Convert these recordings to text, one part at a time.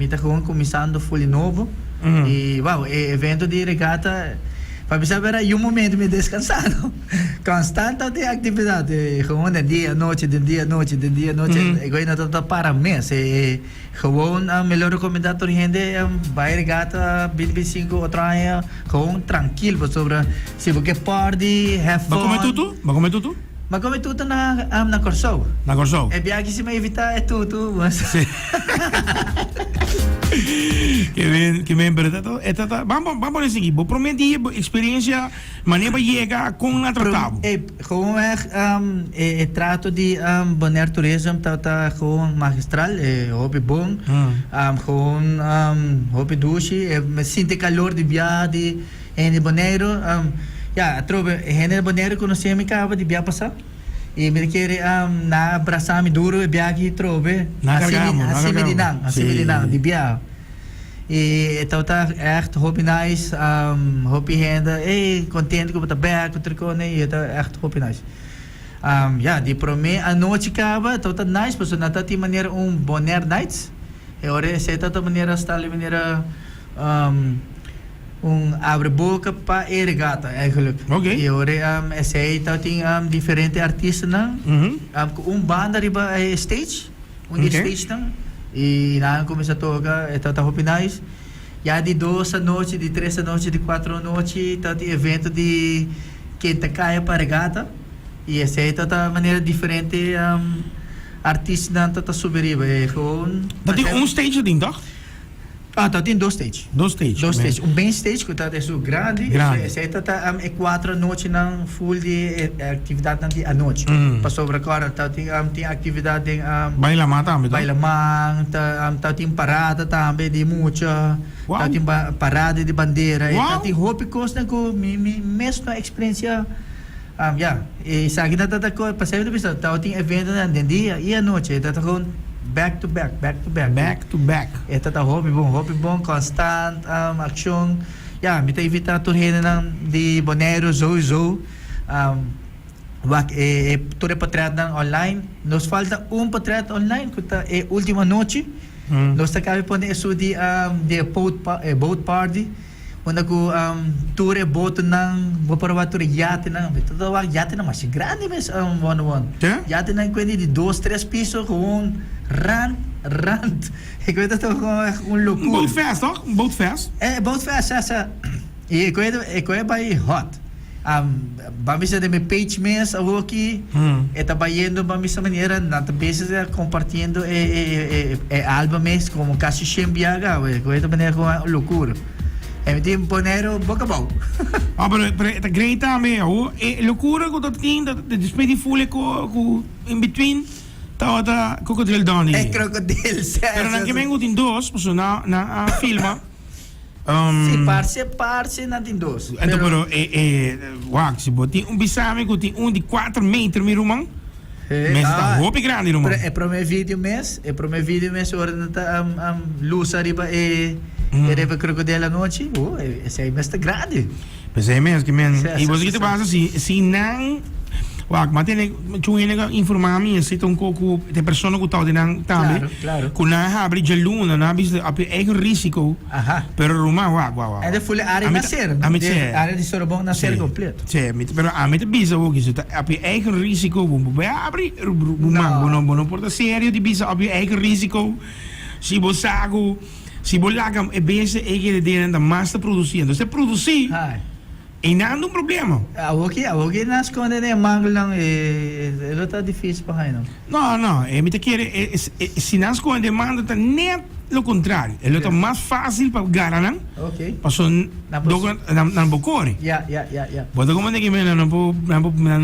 mi sta começando fully novo. E, wow, evento de regata. Para saber, um momento me descansado. Constante de atividade. Gewoon de dia, noite, de dia, noite, de dia, noite. Ik weet dat dat para mês. Gewoon, melhor recomendar a gente vai regata, 25 outra ano. Gewoon tranquilo, sobre se você party, have fun. Mas como é tudo? Na Corsou. Na Corsou? É viagem se me evitar é tudo. Que bem, pero vamos nesse aqui. Vou prometer experiência, maneira para chegar com um tratado. Gewoon trato de Bonaire Tourism, tá gewoon magistral, hobby bom, gewoon hobby douche, me sinto calor de viagem em Bonaire. Ja, trobe, hen Bonaire conhecemos que acaba de viajar passar. E me quer na abraçar me duro e viagem trobe. Assim medinang de viagem. E então tá echt hobby nice, hobby renda, contente com o tabaco, com o tricone, e tá echt hobby nice. Ja, die prome a noite acaba, então tá nice, porque não tá de maneira Bonaire nights. E ora se tá de maneira está de maneira abre boca para regata eigenlijk. Okay. E ora sei tá tem diferente artistas não. Banda riba stage, stage não. E na começa a tocar, tá hobby nice. Já de 2 à noite, de 3 à noite, de 4 à noite, tá de evento de que tá caia para regata. E essa aí tá maneira diferente artista não tá subiriba. É gewoon. Dat tem stage ding, toch? Tá tem 2 stage. 2 stage. 2 stage. Main stage que tá é grande. Essa aí tá é 4 à noite não full de atividade de à noite. Para sobre agora tá tem atividade em Bailamang também. Bailamang, tá tem parada também de mucha. Tá tem parada de bandeira. Tá tem hobby costa com mesma experiência. E sa akin natatakoy, pasaya ito bisa, tao ting evento na dia e a noite, tatakon back to back. Ito ta hobby bom, constant, action. Mita invita turhena ng di Bonaire, Zoe. Ture patriat ng online. Nos falta patriat online, kuta última noche. Nos takabi po na esudi boat party. Quando ko ture boto ng ture yate ng tawag yate na mas grande mas one. Yate na kwento de 2-3 piso com rand. Ik weet dat toch een locura. Boatfest, toch? Boatfest? Boatfest, essa. E ik weet bij hot. Vamos de meu page mês aqui trabalhando vamos de maneira na vezes compartilhando álbum mês como casi 100 viagens, de maneira com loucura. E mi tempo nero boca bom. Pero great também, loucura com dat despedi fule com in between tá crocodile Donnie. Crocodile. Pero não que me gusta em dois, porque na filma. Sim, parce na tem dois. Então, pero se botin bisame que tem de 4 metros mi rumang. Mas tá roupa grande rumang. É para meu vídeo mês, hora tá luz arriba reva crocodile à noite. Esse aí está grande. Mas é mesmo que e você que te passa se não mas tem informar a mim se tem pouco de pessoa que está dentro também. Claro. Com na abre de luna, na bis a eigen risiko. Pero ruma É de full área nascer. Área de Sorobong nascer completo. Sim, pero a mim te bisa o que está a eigen risiko, vai abrir não porta sério de bisa a eigen risiko. Se você sago se bolagam é bem que dentro da massa produzindo. Você produzir e não há um problema. Aqui nas contas é mango lang ele tá difícil para aí não. Não, me te quer se nas contas demanda tá net o contrário. Ele tá mais fácil para garantir. Okay. Passou na bocori. Yeah. Bota como é que não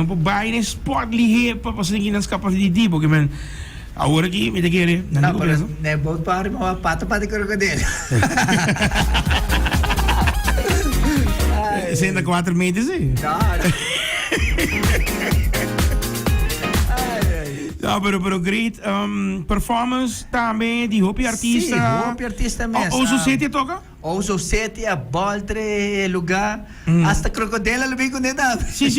pode buy sport lihe para passar aqui nas capas de tipo que agora aqui me te quer não mas né boat party mas pata para crocodilo. 4 metros, sim. No, pero great performance também de hopi artista. Sim, hopi artista mesmo. O Society toca? O Society, a Boltre, lugar, hasta Crocodile, lo bem com dentro. Sim.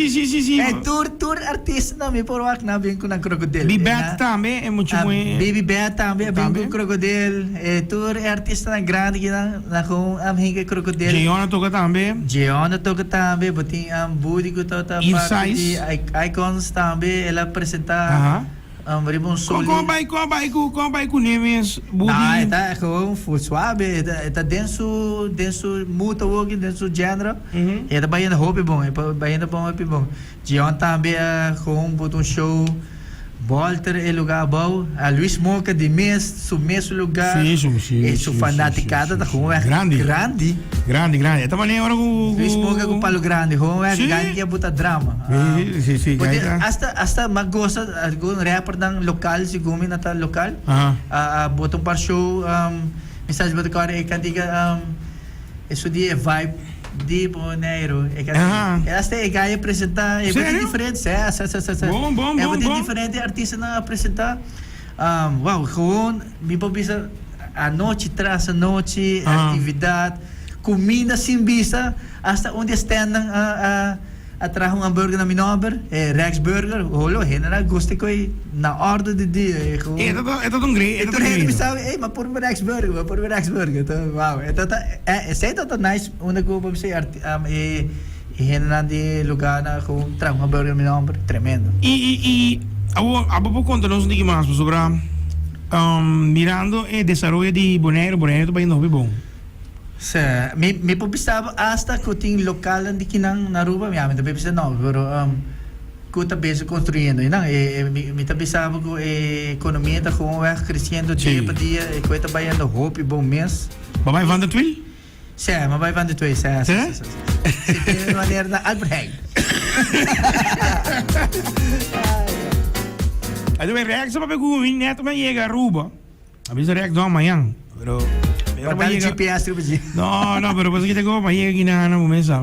Tour artista também, por lá que não bem com a Crocodile. Baby Bat também, é muito bom. Baby Bat também, bem com Crocodile. Tour artista na grande, que na com a minha Crocodile. Jeona toca também. Jeona toca também, botin Budi que tá parte de Icons também, ela apresentar. Ribon Soli. Como vai com Nemes, Budi? Ah, tá com full suave, tá denso muita work, denso gênero. E tá baiando hobby bom, baiando bom. Jeon também com um show. Walter é lugar bom, a Luis Moca de mês lugar. Sim. É sua fanaticada da com grande. Tá maneiro agora com Luis Moca com palo grande, com grande que bota drama. Sim. Hasta magosta algum rapper dan local si gumi na ta local. Bota par show mensagem bota cara é cantiga isso dia vibe de Bonaire. Esta é a apresentar, é muito diferente, Bom. É muito diferente artista na apresentar. Wow, gewoon, me precisa a noite tras a noite, atividade, comida sem vista, hasta onde estão atrás hambúrguer na minober, Rex Burger, holo, general gosto que na ordem de dia. É todo great. Então ele me sabe, mas por Rex Burger, então, wow, então tá nice, onde que eu vou dizer, general de lugar na com traz hambúrguer na minober, tremendo. E a pouco conta-nos um pouquinho mais sobre mirando o desenvolvimento de Bonaire também não é bom. Me pensava hasta que tem local de Kinang na Aruba, me pensava não, pero que está bem construindo, não? Me pensava que a economia está crescendo dia para dia, que está baiando hope bom mês. Vai van der Twil? Sim, mas vai van der Twil, sim. De maneira da Albrecht. Aí eu reação para pegar o neto, mas chega a Aruba. A vez reação amanhã, pero Padahal GPS trip ji. No, pero pasa que tengo pa llega ginana mo mensa.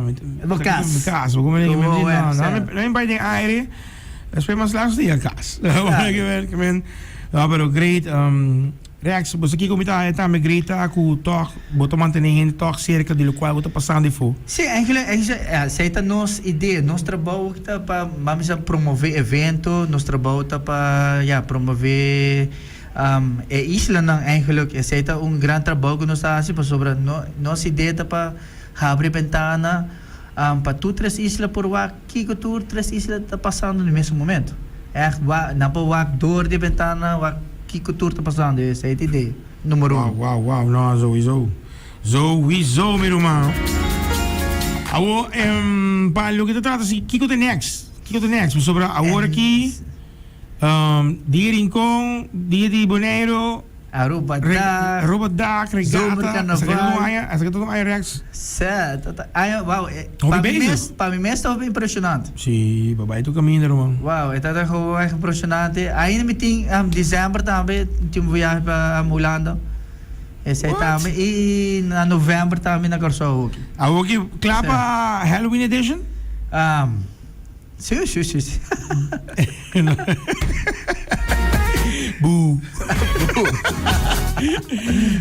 Caso, como le digo, no me parte aire. Después más last día cas. Que men. No, pero great reactie. Você aqui como tá me grita com toque, botou mantenendo toque cerca de local, botou passando de fo. Sim, aceita nos ideia, nosso trabalho tá para vamos promover evento, nosso trabalho tá para promover isla ng eigenlijk is het grande trabalho que nós fazemos sobre nossa ideia para abrir ventana para tu três islas por lá que tu três islas está passando no mesmo momento na para door de ventana que tu está passando essa é a ideia número Wow, não, sowieso meu irmão. Awo para o que trata assim que the next sobre agora aqui dia Rincon, dia de Bonaire, Aruba Dak, Regata, essa que tudo mais reax. Certo, wow, para mim está bem impressionante. Sim, papai tu caminho, irmão. Wow, está impressionante. Ainda me tem dezembro também, tinha viagem para Holanda. Esse aí também e na novembro também na Corsol. Aqui, clapa Halloween edition? Sim. Boo.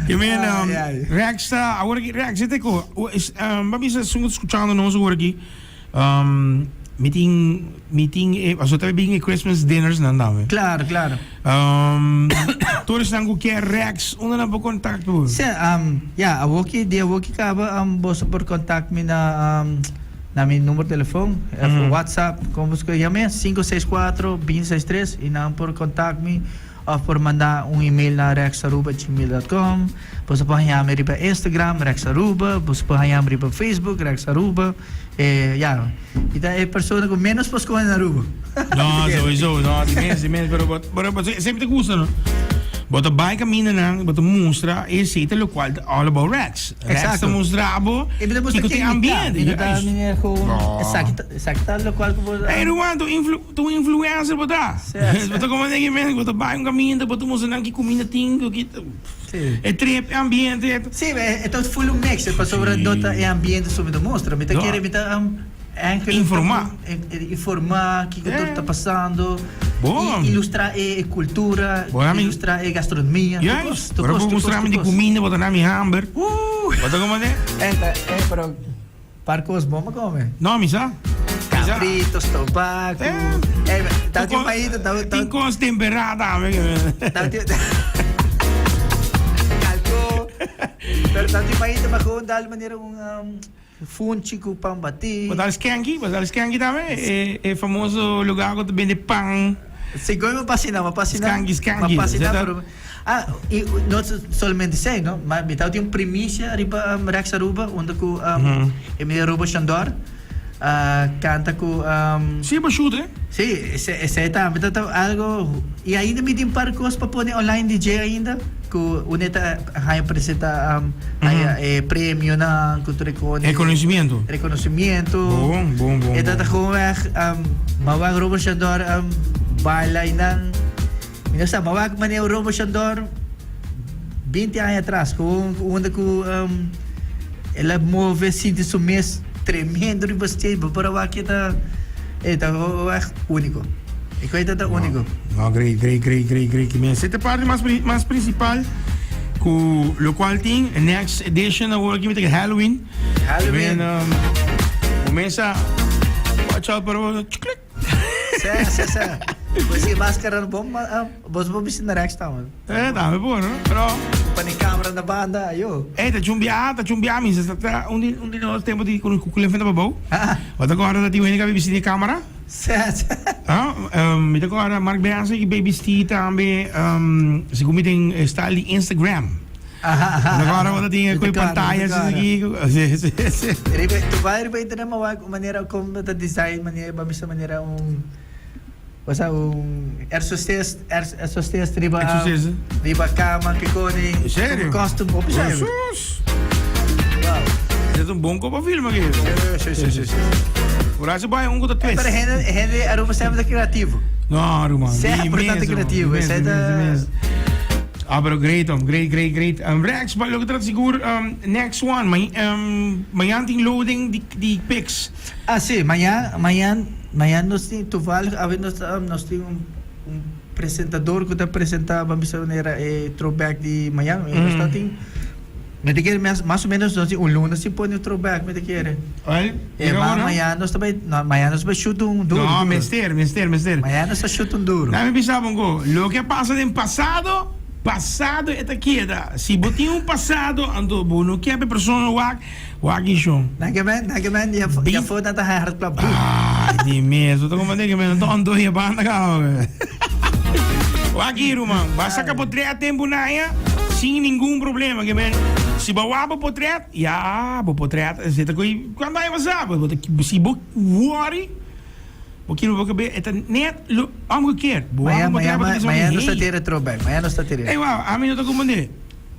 Que men, Rex, agora que Rex, você tem vamos escutando nós agora aqui. Meeting, also tayo biging Christmas dinners na dami. Claro. Todos nang que Rex, una na po contact po. Awoki ka ba boss por contact mi na namin número de telefone, WhatsApp, como que llame 564-2063 e não por contact me ou por mandar e-mail na rexaruba@gmail.com. Você pode chamar para Instagram Rexaruba, você pode chamar para Facebook Rexaruba. Ita é pessoa com menos poscoa na Aruba. No, imenso, pero sempre te gusta, no? Bota bij caminho nang, bota mostra e sita local all about Rex. Rex mostra abo. Que tem ambiente. Exacta local que você. Hey, Ruan, tu influencer bota. Bota como ninguém mesmo, bota bij caminho, bota mostra nang que comida tingo que é trip ambiente. Sim, é todo full mix, para sobre dota é ambiente sobre do mostra, me tá querendo informar. Informar o que está passando. Bom. Ilustrar a cultura, ilustrar a gastronomia. Juist. Para mostrar de comida, wat dan mi hamburger. Wat dan maar pero parcos bom para comer. Não, misa. Cabritos, tabaco. Tá de país, tem cos temperada, calco. Pero tá de país, mas com dal maneira funchi com pão batido. Mas skanky também. É famoso lugar que vende pão. Seguro me fascina. Skanky. E não somente sei, não? Mas me tem primícia riba Rex Aruba, onde com me Aruba Chandor. Canta com sim, mas chuta. Sim, esse tá algo e ainda me tem parcos para pôr online DJ ainda com o neta apresenta prêmio na cultura reconhecimento. Bom. E tá com mawag Aruba Chandor baila inang minasa mawag man yung Aruba Chandor 20 anos atrás com onde com ela move sinto su mês tremendo de bastante para o que está único e coisa está único. Great. Esta parte mais principal com o qual tem next edition of working with Halloween. Começa watch out para o click. Sim. Pois se máscara bom, vos vou me na Rex tá, mano. Dá bom, não? Pero pani câmera na banda, ayo. Tá chumbia, minha, está um de nós tempo de com o telefone da babou. Wat agora da die wenige baby de câmera? Certo. Met agora Mark Benson que baby sti também se comitem está ali Instagram. Agora wat tinha com pantallas aqui. Tu vai entender uma maneira como tá design, maneira Basta exercise riba cama que cone. Sério? Costume oficial. Jesus. Wow. Isso é bom como filme aqui. Sim. Por isso vai gota twist. Para gente era uma sempre criativo. Não, Roman. Sempre criativo. Essa é pero great. Rex, maar ook dat seguro next one. Mañana tem loading de pics. Sim, amanhã nós temos nós temos apresentador que está apresentando a maneira throwback de amanhã. Nós temos me te quer mais ou menos nós lunes se põe o throwback me te quer. Amanhã nós vai shoot duro. Não, mister. Amanhã nós shoot duro. Não me pensavam lo que passa no passado é queda. Se botinho passado ando bono que a pessoa wag show. Nagaman ya foi na Heart Club. De mesmo, tô com que não ando aí banda cá. Wag Roman, basta que potreia tempo naia sem nenhum problema que men. Se bawa potreia, potreia, você tá quando vai passar, se worry porque não vou caber, é net omgekeerd. Amanhã não está tendo throwback. Amanhã não está tendo. A mim não está como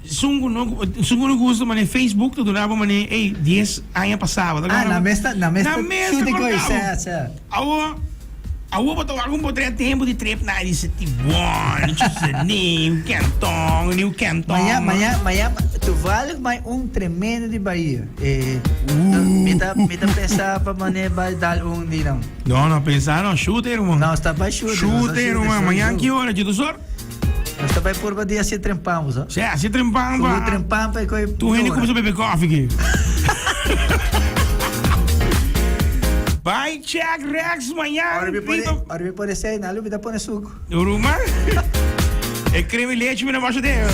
sungo não gosto, mas no Facebook tu donava mas 10 anos passava. Na mesa shooting coisa. Awo botou algum potreia tempo de trip na de Setibon, New Canton. Amanhã tu vale mais tremendo de Bahia. Me tá pensar para maneira vai dar de não. Não pensar não, shooter, mano. Não, está para shooter, mano. Amanhã que hora de dosor? Nós está para por dia se trempamos, ó. Se trempamos. Tu trempamos para coi. Tu ainda começa a beber coffee aqui. Vai check Rex amanhã. Ora me pode ser, não, me dá pôr suco. Uruma? É creme leite me na baixa dele.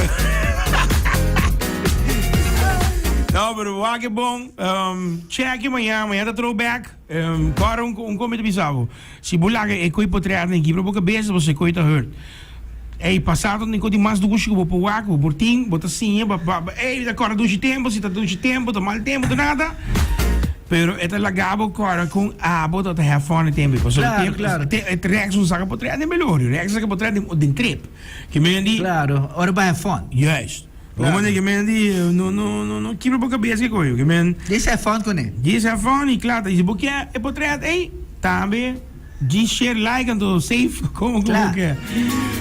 Não, pero wag é bom. Check amanhã tá throwback. Agora comida bizarro. Se bulaga é coi potrear nem que para boca besta você coi tá hurt. Passado nem coi de mais do que o pouco, o portinho, bota assim, da cora do tempo, se tá do tempo, tá mal tempo, nada. Pero esta lagabo agora com a bota de have fun tempo. Claro. Rex não saca potrear nem melhor. Rex saca potrear de trip. Que me andi. Claro, ora vai have fun. Yes. Como que me andi não quebra boca cabeça que coisa. Que me This have fun com ele. This have fun e claro, e porque é potrear também de share like and safe como que é.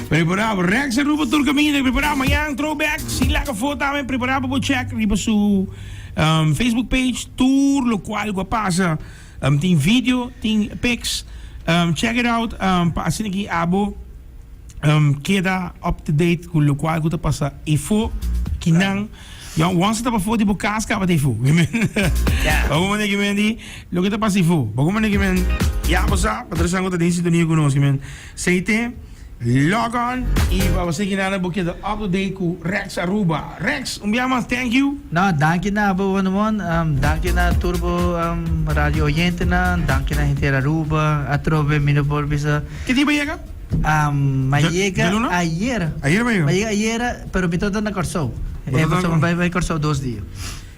Preparado Rex ruba todo caminho, preparado amanhã throwback, se laga foto também preparado para check riba su Facebook page tour lo qual passa Tem vídeo, tem pics. Check it out. Assim aqui, abo. Queda up to date com o qual que passa info que não once tá para fora de casca para info alguma nem que mendi lo que tá passa info alguma nem que men ya passa para trazer outra desse do nível conosco men seite log on e para você que nada porque up to date com Rex Aruba Rex mais thank you No, danke na abo naman. Danke na Turbo Radio Oyente na. Danke na Intera Aruba. Atrobe minupor bisa. que tipo chega Me llega ¿de luna? ayer. Ayer me llegó. Me llega ayer, pero me toca na Corsou. Vai Corsou 2 dias.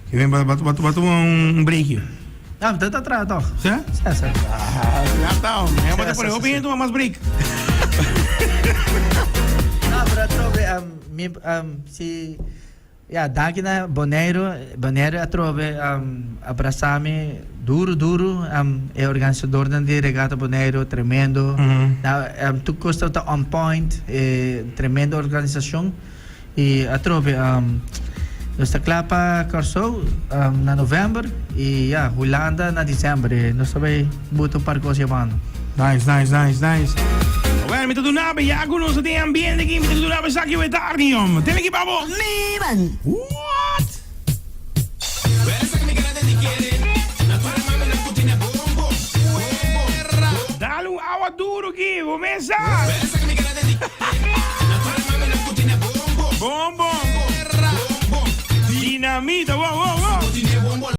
que vem batu break Tá atrás, toch? Sim? Sim. Já tá, eu vou depois eu venho tomar mais break. Não, pero atrobe si danke na Bonaire atrobe abraçar-me duro é organizador da regata Bonaire tremendo. Tu custa tá on point, tremenda organização e atrobe nós tá clapa Corsou na novembro e Holanda na dezembro. Nós também buto par coisa mano. Nice. Bueno, met de nabe ja kunnen ze die ambiente gaan met de nabe zakje weer daar niet om. Tel ik babo. Levan. What? Dalu awa duro ki, o mesa. Bom. Dinamita, wow.